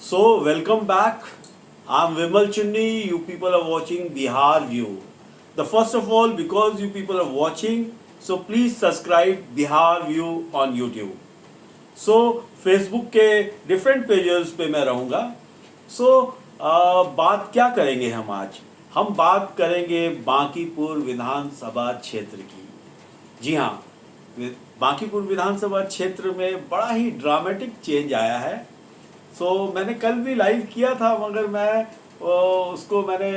So, welcome back. I'm Vimal Chunni. You people are watching Bihar View. The first of all, because you people are watching, so please subscribe Bihar View on YouTube. So Facebook के different pages पे मैं रहूँगा. सो बात क्या करेंगे हम बात करेंगे बांकीपुर विधानसभा क्षेत्र की. जी हाँ, बांकीपुर विधानसभा क्षेत्र में बड़ा ही ड्रामेटिक चेंज आया है. मैंने कल भी लाइव किया था, मगर मैं उसको मैंने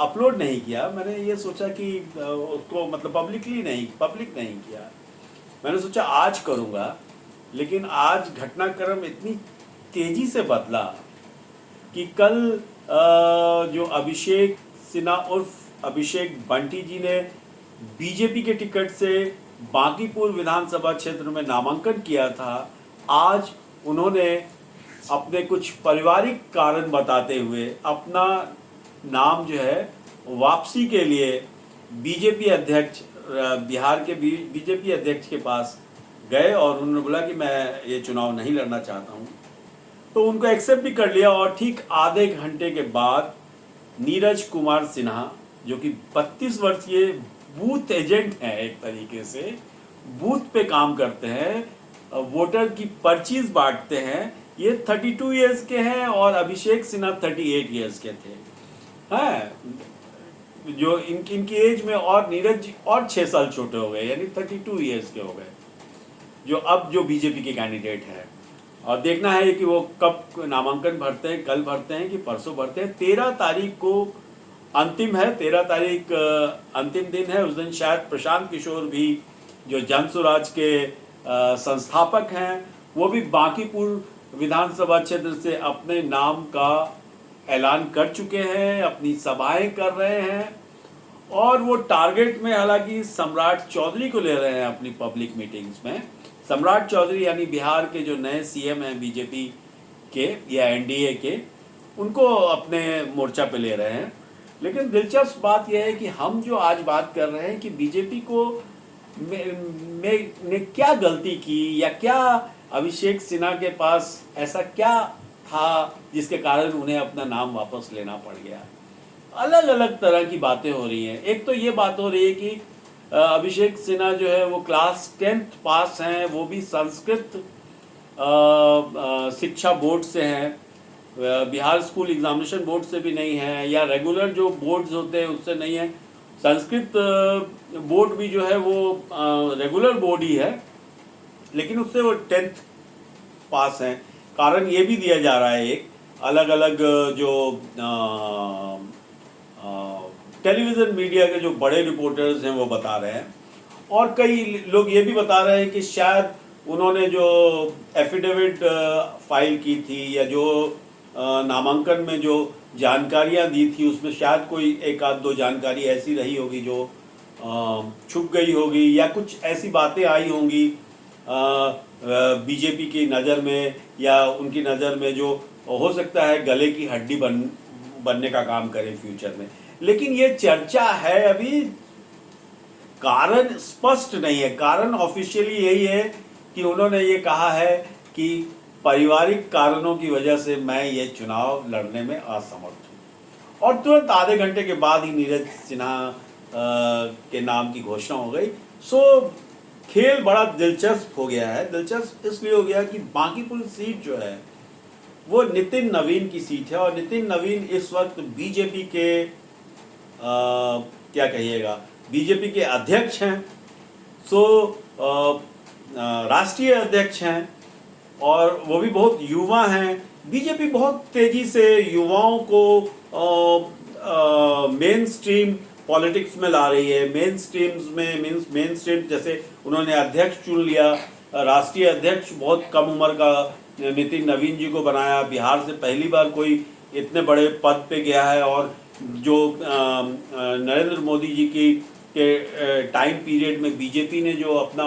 अपलोड नहीं किया. मैंने ये सोचा कि उसको मतलब पब्लिक नहीं किया. मैंने सोचा आज करूँगा, लेकिन आज घटनाक्रम इतनी तेजी से बदला कि कल जो अभिषेक सिन्हा उर्फ अभिषेक बंटी जी ने बीजेपी के टिकट से बांकीपुर विधानसभा क्षेत्र में नामांकन किया था, आज उन्होंने अपने कुछ पारिवारिक कारण बताते हुए अपना नाम जो है वापसी के लिए बीजेपी अध्यक्ष, बिहार के बीजेपी अध्यक्ष के पास गए और उन्होंने बोला कि मैं ये चुनाव नहीं लड़ना चाहता हूँ. तो उनको एक्सेप्ट भी कर लिया और ठीक आधे घंटे के बाद नीरज कुमार सिन्हा, जो कि 32 वर्षीय बूथ एजेंट हैं, एक तरीके से बूथ पे काम करते हैं, वोटर की पर्चीज बांटते हैं, ये 32 इयर्स के हैं और अभिषेक सिन्हा 38 इयर्स के थे. हाँ, जो इनकी एज में और नीरज और 6 साल छोटे हो गए, यानी 32 इयर्स के हो गए, जो बीजेपी के कैंडिडेट हैं. और देखना है कि वो कब नामांकन भरते हैं, कल भरते हैं कि परसों भरते हैं. 13 तारीख को अंतिम है, 13 तारीख अंतिम दिन है. उस दिन शायद प्रशांत किशोर भी, जो जन स्वराज के संस्थापक हैं, वो भी बांकीपुर विधानसभा क्षेत्र से अपने नाम का ऐलान कर चुके हैं, अपनी सभाएं कर रहे हैं. और वो टारगेट में हालांकि सम्राट चौधरी को ले रहे हैं अपनी पब्लिक मीटिंग्स में. सम्राट चौधरी यानी बिहार के जो नए सीएम हैं बीजेपी के या एनडीए के, उनको अपने मोर्चा पे ले रहे हैं. लेकिन दिलचस्प बात यह है कि हम जो आज बात कर रहे हैं कि बीजेपी को ने क्या गलती की, या क्या अभिषेक सिन्हा के पास ऐसा क्या था जिसके कारण उन्हें अपना नाम वापस लेना पड़ गया. अलग अलग तरह की बातें हो रही हैं. एक तो ये बात हो रही है कि अभिषेक सिन्हा जो है वो क्लास 10th पास हैं, वो भी संस्कृत शिक्षा बोर्ड से हैं, बिहार स्कूल एग्जामिनेशन बोर्ड से भी नहीं है, या रेगुलर जो बोर्ड्स होते हैं उससे नहीं है. संस्कृत बोर्ड भी जो है वो रेगुलर बोर्ड ही है, लेकिन उससे वो 10th पास हैं. कारण ये भी दिया जा रहा है, एक अलग अलग जो टेलीविजन मीडिया के जो बड़े रिपोर्टर्स हैं वो बता रहे हैं, और कई लोग ये भी बता रहे हैं कि शायद उन्होंने जो एफिडेविट फाइल की थी, या जो नामांकन में जो जानकारियां दी थी, उसमें शायद कोई एक आध दो जानकारी ऐसी रही होगी जो छुप गई होगी, या कुछ ऐसी बातें आई होंगी बीजेपी की नज़र में, या उनकी नज़र में, जो हो सकता है गले की हड्डी बनने का काम करे फ्यूचर में. लेकिन ये चर्चा है, अभी कारण स्पष्ट नहीं है. कारण ऑफिशियली यही है कि उन्होंने ये कहा है कि पारिवारिक कारणों की वजह से मैं ये चुनाव लड़ने में असमर्थ हूँ. और तुरंत आधे घंटे के बाद ही नीरज सिन्हा के नाम की घोषणा हो गई. खेल बड़ा दिलचस्प हो गया है. दिलचस्प इसलिए हो गया कि बांकीपुर सीट जो है वो नितिन नवीन की सीट है, और नितिन नवीन इस वक्त बीजेपी के क्या कहिएगा, बीजेपी के अध्यक्ष हैं. राष्ट्रीय अध्यक्ष हैं, और वो भी बहुत युवा हैं. बीजेपी बहुत तेजी से युवाओं को मेन स्ट्रीम पॉलिटिक्स में ला रही है. मेन स्ट्रीम जैसे उन्होंने अध्यक्ष चुन लिया, राष्ट्रीय अध्यक्ष बहुत कम उम्र का नितिन नवीन जी को बनाया. बिहार से पहली बार कोई इतने बड़े पद पे गया है, और जो नरेंद्र मोदी जी की के टाइम पीरियड में बीजेपी ने जो अपना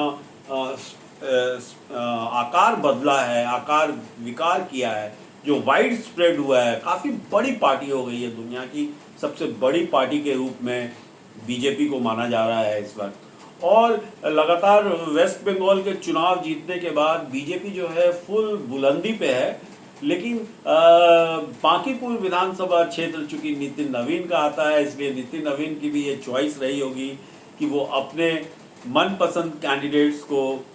आकार बदला है, आकार विकार किया है, जो वाइड स्प्रेड हुआ है, काफ़ी बड़ी पार्टी हो गई है. दुनिया की सबसे बड़ी पार्टी के रूप में बीजेपी को माना जा रहा है इस वक्त. और लगातार वेस्ट बंगाल के चुनाव जीतने के बाद बीजेपी जो है फुल बुलंदी पे है. लेकिन बांकीपुर विधानसभा क्षेत्र चूंकि नितिन नवीन का आता है, इसलिए नितिन नवीन की भी ये चॉइस रही होगी कि वो अपने मनपसंद कैंडिडेट्स को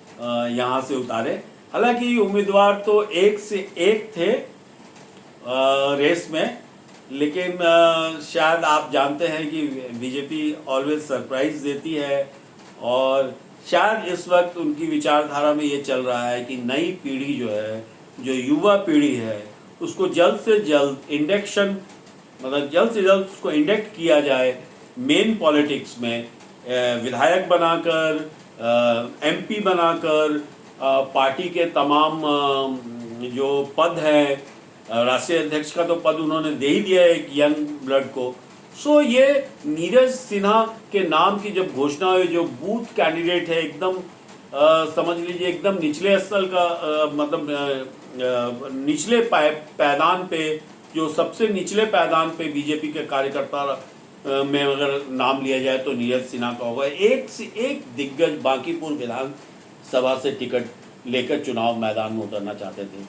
यहाँ से उतारे। हालांकि उम्मीदवार तो एक से एक थे रेस में, लेकिन शायद आप जानते हैं कि बीजेपी ऑलवेज सरप्राइज देती है, और शायद इस वक्त उनकी विचारधारा में ये चल रहा है कि नई पीढ़ी जो है, जो युवा पीढ़ी है, उसको जल्द से जल्द इंडक्शन, मतलब जल्द से जल्द उसको इंडक्ट किया जाए मेन पॉलिटिक्स में, विधायक बनाकर, एमपी बनाकर, पार्टी के तमाम जो पद हैं, राष्ट्रीय अध्यक्ष का तो पद उन्होंने दे ही दिया है एक यंग ब्लड को। सो ये नीरज सिन्हा के नाम की जब घोषणा हुई, जो बूथ कैंडिडेट है, एकदम समझ लीजिए एकदम निचले स्तर का, मतलब निचले पायदान पे, जो सबसे निचले पायदान पे बीजेपी के कार्यकर्ता में अगर नाम लिया जाए तो नीरज सिन्हा का होगा। एक से एक दिग्गज बांकीपुर विधानसभा से टिकट लेकर चुनाव मैदान में उतरना चाहते थे,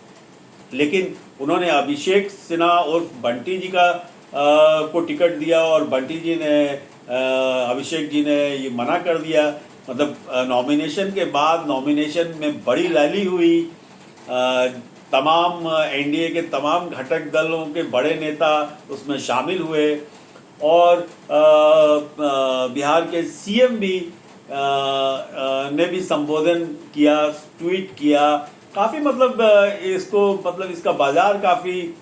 लेकिन उन्होंने अभिषेक सिन्हा और बंटी जी का को टिकट दिया, और बंटी जी ने, अभिषेक जी ने ये मना कर दिया। मतलब नॉमिनेशन के बाद नॉमिनेशन में बड़ी रैली हुई, तमाम एनडीए के तमाम घटक दलों के बड़े नेता उसमें शामिल हुए, और बिहार के सीएम भी ने भी संबोधन किया, ट्वीट किया, काफ़ी मतलब इसको, मतलब इसका बाजार काफ़ी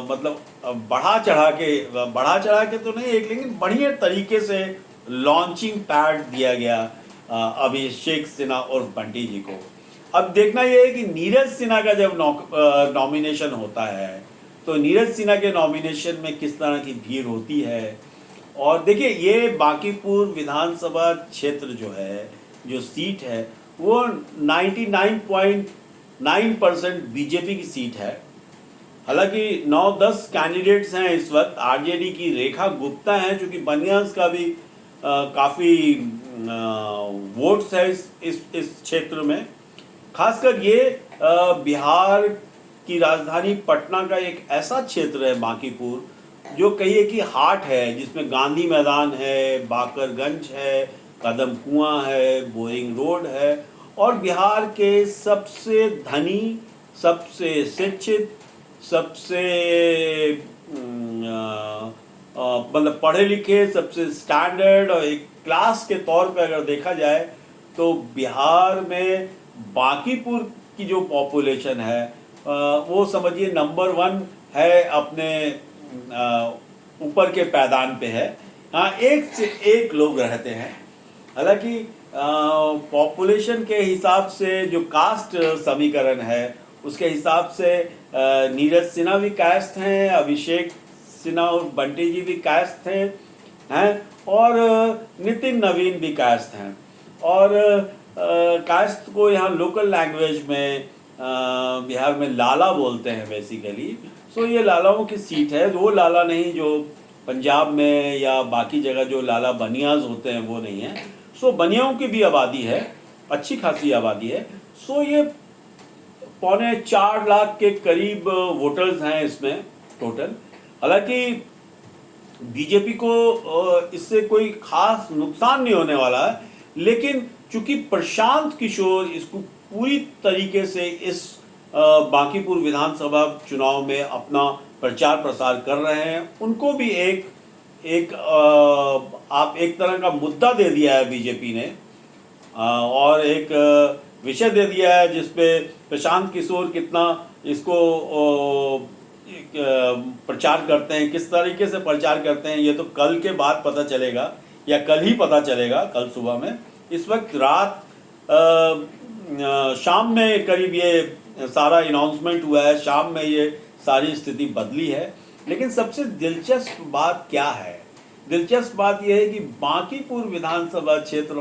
मतलब बढ़ा चढ़ा के तो नहीं एक, लेकिन बढ़िया तरीके से लॉन्चिंग पैड दिया गया अभिषेक सिन्हा और बंटी जी को। अब देखना यह है कि नीरज सिन्हा का जब नॉमिनेशन होता है तो नीरज सिन्हा के नॉमिनेशन में किस तरह की भीड़ होती है। और देखिए, ये बांकीपुर विधानसभा क्षेत्र जो है, जो सीट है, वो 99.9% बीजेपी की सीट है। हालांकि 9-10 कैंडिडेट्स हैं इस वक्त। आरजेडी की रेखा गुप्ता हैं, चूंकि बनियास का भी काफ़ी वोट्स है इस क्षेत्र में। खासकर ये बिहार की राजधानी पटना का एक ऐसा क्षेत्र है बांकीपुर, जो कहिए कि हार्ट है, जिसमें गांधी मैदान है, बाकरगंज है, कदम कुआं है, बोरिंग रोड है, और बिहार के सबसे धनी, सबसे शिक्षित, सबसे मतलब पढ़े लिखे, सबसे स्टैंडर्ड और एक क्लास के तौर पे अगर देखा जाए तो बिहार में बांकीपुर की जो पॉपुलेशन है वो समझिए नंबर 1 है, अपने ऊपर के पैदान पे है। हाँ, एक से एक लोग रहते हैं। हालांकि पॉपुलेशन के हिसाब से जो कास्ट समीकरण है उसके हिसाब से नीरज सिन्हा भी कास्ट हैं, अभिषेक सिन्हा और बंटी जी भी कास्ट हैं, और नितिन नवीन भी कास्ट हैं। और कास्ट को यहाँ लोकल लैंग्वेज में बिहार में लाला बोलते हैं बेसिकली। सो ये लालाओं की सीट है, वो लाला नहीं जो पंजाब में या बाकी जगह जो लाला बनियाज होते हैं, वो नहीं है। सो बनियाओं की भी आबादी है, अच्छी खासी आबादी है। सो ये 3.25 लाख के करीब वोटर्स हैं इसमें टोटल। हालांकि बीजेपी को इससे कोई खास नुकसान नहीं होने वाला है, लेकिन चूंकि प्रशांत किशोर इसको पूरी तरीके से इस बांकीपुर विधानसभा चुनाव में अपना प्रचार प्रसार कर रहे हैं, उनको भी आप एक तरह का मुद्दा दे दिया है बीजेपी ने, और एक विषय दे दिया है जिसपे प्रशांत किशोर कितना इसको प्रचार करते हैं, किस तरीके से प्रचार करते हैं, ये तो कल के बाद पता चलेगा, या कल ही पता चलेगा, कल सुबह में। इस वक्त रात शाम में करीब ये सारा अनाउंसमेंट हुआ है, शाम में ये सारी स्थिति बदली है। लेकिन सबसे दिलचस्प बात क्या है? दिलचस्प बात यह है कि बांकीपुर विधानसभा क्षेत्र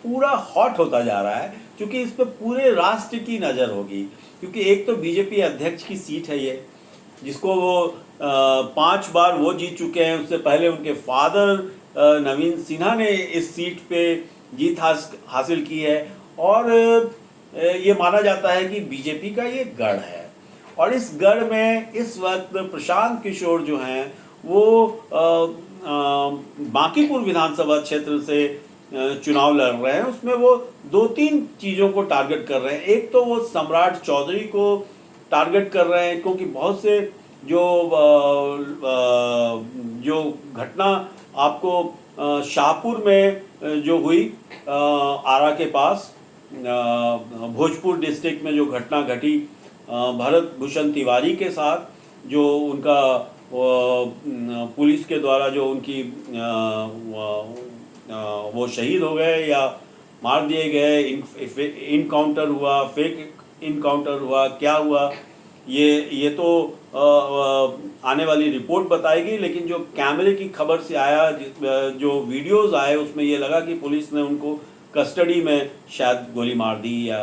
पूरा हॉट होता जा रहा है, क्योंकि इस पर पूरे राष्ट्र की नज़र होगी। क्योंकि एक तो बीजेपी अध्यक्ष की सीट है ये, जिसको वो 5 बार वो जीत चुके हैं। उससे पहले उनके फादर नवीन सिन्हा ने इस सीट पे जीत हासिल की है, और ये माना जाता है कि बीजेपी का ये गढ़ है। और इस गढ़ में इस वक्त प्रशांत किशोर जो हैं वो बांकीपुर विधानसभा क्षेत्र से चुनाव लड़ रहे हैं। उसमें वो 2-3 चीज़ों को टारगेट कर रहे हैं। एक तो वो सम्राट चौधरी को टारगेट कर रहे हैं, क्योंकि बहुत से जो घटना आपको शाहपुर में जो हुई आरा के पास, भोजपुर डिस्ट्रिक्ट में जो घटना घटी भरत भूषण तिवारी के साथ, जो उनका पुलिस के द्वारा जो उनकी वो शहीद हो गए या मार दिए गए, इनकाउंटर हुआ, फेक इनकाउंटर हुआ, क्या हुआ ये तो आने वाली रिपोर्ट बताएगी। लेकिन जो कैमरे की खबर से आया, जो वीडियोस आए, उसमें ये लगा कि पुलिस ने उनको कस्टडी में शायद गोली मार दी या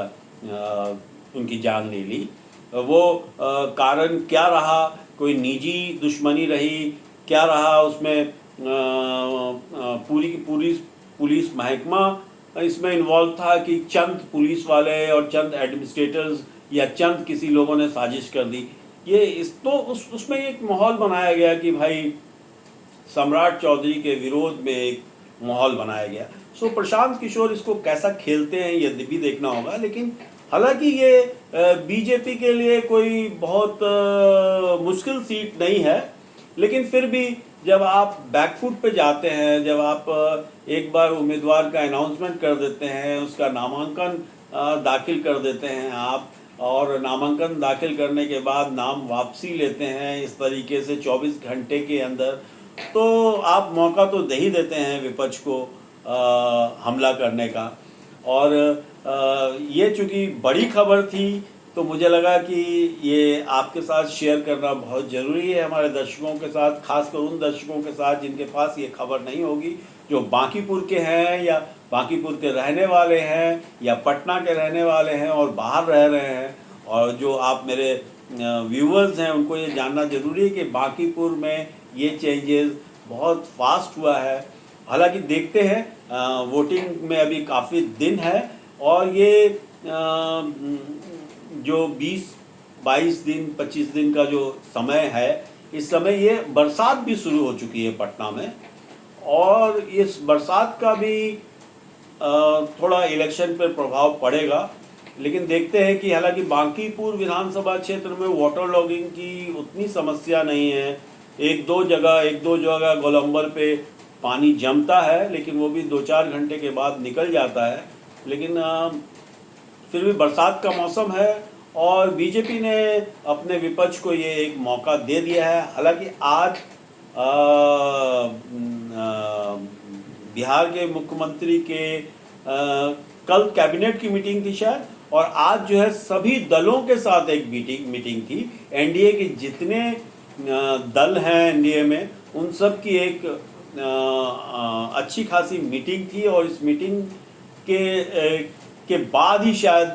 उनकी जान ले ली। वो कारण क्या रहा, कोई निजी दुश्मनी रही, क्या रहा उसमें, पूरी की पूरी पुलिस महकमा इसमें इन्वॉल्व था कि चंद पुलिस वाले और चंद एडमिनिस्ट्रेटर्स या चंद किसी लोगों ने साजिश कर दी। ये उसमें एक माहौल बनाया गया कि भाई सम्राट चौधरी के विरोध में एक माहौल बनाया गया। सो प्रशांत किशोर इसको कैसा खेलते हैं ये भी देखना होगा। लेकिन हालांकि ये बीजेपी के लिए कोई बहुत मुश्किल सीट नहीं है, लेकिन फिर भी जब आप बैकफुट पे जाते हैं, जब आप एक बार उम्मीदवार का अनाउंसमेंट कर देते हैं, उसका नामांकन दाखिल कर देते हैं आप, और नामांकन दाखिल करने के बाद नाम वापसी लेते हैं इस तरीके से 24 घंटे के अंदर, तो आप मौका तो दे ही देते हैं विपक्ष को हमला करने का। और ये चूँकि बड़ी खबर थी तो मुझे लगा कि ये आपके साथ शेयर करना बहुत ज़रूरी है, हमारे दर्शकों के साथ, खासकर उन दर्शकों के साथ जिनके पास ये खबर नहीं होगी, जो बांकीपुर के हैं या बांकीपुर के रहने वाले हैं या पटना के रहने वाले हैं और बाहर रह रहे हैं। और जो आप मेरे व्यूअर्स हैं उनको ये जानना ज़रूरी है कि बांकीपुर में ये चेंजेस बहुत फास्ट हुआ है। हालांकि देखते हैं, वोटिंग में अभी काफ़ी दिन है और ये जो 20-22 दिन 25 दिन का जो समय है, इस समय ये बरसात भी शुरू हो चुकी है पटना में, और इस बरसात का भी थोड़ा इलेक्शन पर प्रभाव पड़ेगा। लेकिन देखते हैं कि हालांकि बांकीपुर विधानसभा क्षेत्र में वाटर लॉगिंग की उतनी समस्या नहीं है। एक दो जगह गोलंबर पे पानी जमता है, लेकिन वो भी 2-4 घंटे के बाद निकल जाता है। लेकिन फिर भी बरसात का मौसम है और बीजेपी ने अपने विपक्ष को ये एक मौका दे दिया है। हालांकि आज बिहार के मुख्यमंत्री के कल कैबिनेट की मीटिंग थी शायद, और आज जो है सभी दलों के साथ एक मीटिंग थी। एनडीए के जितने दल हैं एनडीए में, उन सब की एक अच्छी खासी मीटिंग थी, और इस मीटिंग के बाद ही शायद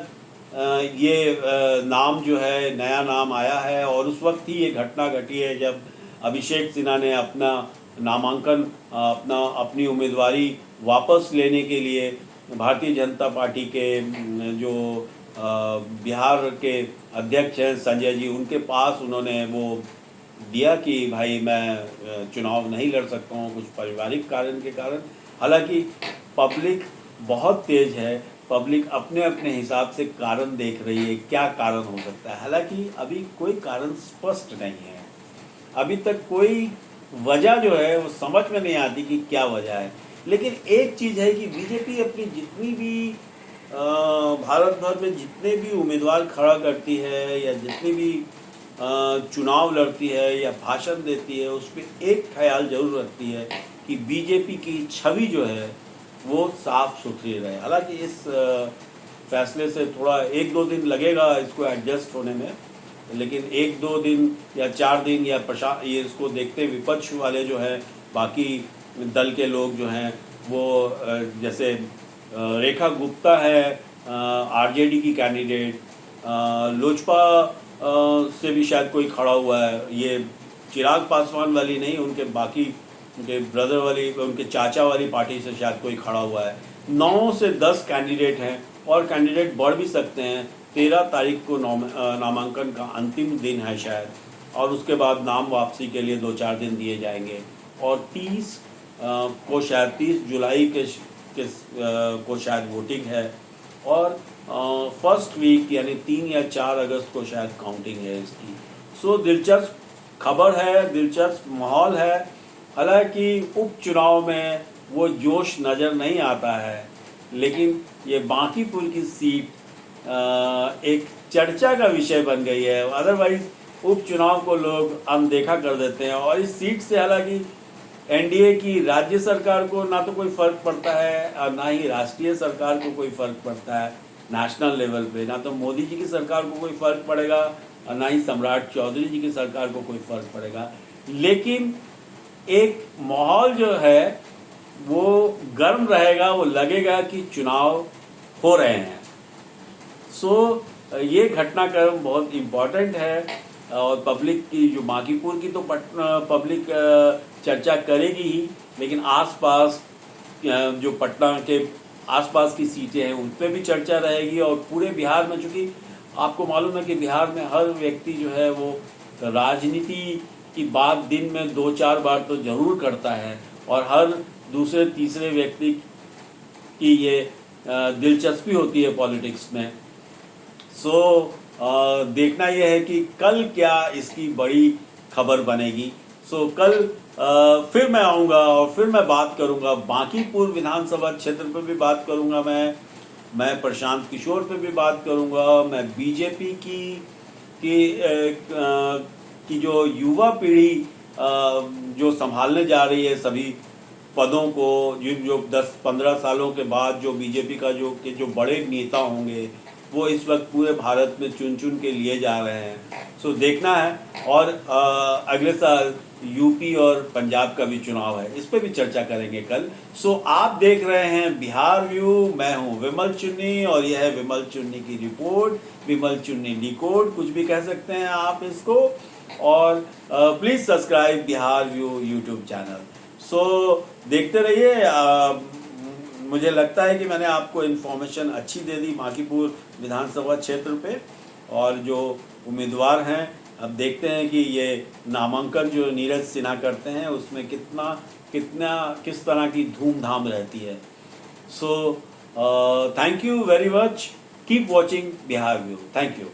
ये नाम जो है, नया नाम आया है। और उस वक्त ही ये घटना घटी है जब अभिषेक सिन्हा ने अपना नामांकन, अपनी उम्मीदवारी वापस लेने के लिए भारतीय जनता पार्टी के जो बिहार के अध्यक्ष हैं संजय जी, उनके पास उन्होंने वो दिया कि भाई मैं चुनाव नहीं लड़ सकता हूँ कुछ पारिवारिक कारण के कारण। हालांकि पब्लिक बहुत तेज है, पब्लिक अपने अपने हिसाब से कारण देख रही है, क्या कारण हो सकता है। हालांकि अभी कोई कारण स्पष्ट नहीं है, अभी तक कोई वजह जो है वो समझ में नहीं आती कि क्या वजह है। लेकिन एक चीज़ है कि बीजेपी अपनी जितनी भी भारत भर में जितने भी उम्मीदवार खड़ा करती है या जितनी भी चुनाव लड़ती है या भाषण देती है, उस पर एक ख्याल जरूर रखती है कि बीजेपी की छवि जो है वो साफ सुथरी रहे। हालांकि इस फैसले से थोड़ा 1-2 दिन लगेगा इसको एडजस्ट होने में, लेकिन 1-2 दिन या 4 दिन या ये इसको देखते विपक्ष वाले जो हैं, बाकी दल के लोग जो हैं वो जैसे रेखा गुप्ता है आरजेडी की कैंडिडेट, लोजपा से भी शायद कोई खड़ा हुआ है, ये चिराग पासवान वाली नहीं, उनके बाकी उनके ब्रदर वाली, उनके चाचा वाली पार्टी से शायद कोई खड़ा हुआ है। 9 से 10 कैंडिडेट हैं और कैंडिडेट बढ़ भी सकते हैं। 13 तारीख को नामांकन का अंतिम दिन है शायद, और उसके बाद नाम वापसी के लिए 2-4 दिन दिए जाएंगे, और 30 को शायद 30 जुलाई को शायद वोटिंग है, और फर्स्ट वीक यानी 3 या 4 अगस्त को शायद काउंटिंग है इसकी। सो दिलचस्प खबर है, दिलचस्प माहौल है। हालांकि उपचुनाव में वो जोश नज़र नहीं आता है, लेकिन ये बांकीपुर की सीट एक चर्चा का विषय बन गई है। अदरवाइज उपचुनाव को लोग अनदेखा कर देते हैं, और इस सीट से हालांकि एनडीए की राज्य सरकार को ना तो कोई फर्क पड़ता है और ना ही राष्ट्रीय सरकार को कोई फर्क पड़ता है नेशनल लेवल पे। ना तो मोदी जी की सरकार को कोई फर्क पड़ेगा और ना ही सम्राट चौधरी जी की सरकार को कोई फर्क पड़ेगा, लेकिन एक माहौल जो है वो गर्म रहेगा, वो लगेगा कि चुनाव हो रहे हैं। सो ये घटनाक्रम बहुत इम्पोर्टेंट है, और पब्लिक की जो बांकीपुर की तो पब्लिक चर्चा करेगी ही, लेकिन आसपास जो पटना के आसपास की सीटें हैं उन पर भी चर्चा रहेगी। और पूरे बिहार में, चूँकि आपको मालूम है कि बिहार में हर व्यक्ति जो है वो राजनीति की बात दिन में 2-4 बार तो जरूर करता है, और हर दूसरे तीसरे व्यक्ति की ये दिलचस्पी होती है पॉलिटिक्स में। सो देखना यह है कि कल क्या इसकी बड़ी खबर बनेगी। सो कल फिर मैं आऊँगा और फिर मैं बात करूँगा बांकीपुर विधानसभा क्षेत्र पर भी बात करूँगा, मैं प्रशांत किशोर पे भी बात करूँगा, मैं बीजेपी की जो युवा पीढ़ी जो संभालने जा रही है सभी पदों को, जो 10-15 सालों के बाद जो बीजेपी का जो बड़े नेता होंगे वो इस वक्त पूरे भारत में चुन चुन के लिए जा रहे हैं। सो देखना है। और अगले साल यूपी और पंजाब का भी चुनाव है, इस पर भी चर्चा करेंगे कल। सो आप देख रहे हैं बिहार व्यू, मैं हूं विमल चुन्नी, और यह है विमल चुन्नी की रिपोर्ट, विमल चुन्नी डिकोड, कुछ भी कह सकते हैं आप इसको। और please subscribe Bihar view YouTube channel. So देखते रहिए। मुझे लगता है कि मैंने आपको इन्फॉर्मेशन अच्छी दे दी बांकीपुर विधानसभा क्षेत्र पे, और जो उम्मीदवार हैं अब देखते हैं कि ये नामांकन जो नीरज सिन्हा करते हैं उसमें किस तरह की धूमधाम रहती है। So thank you very much, keep watching Bihar view. Thank you.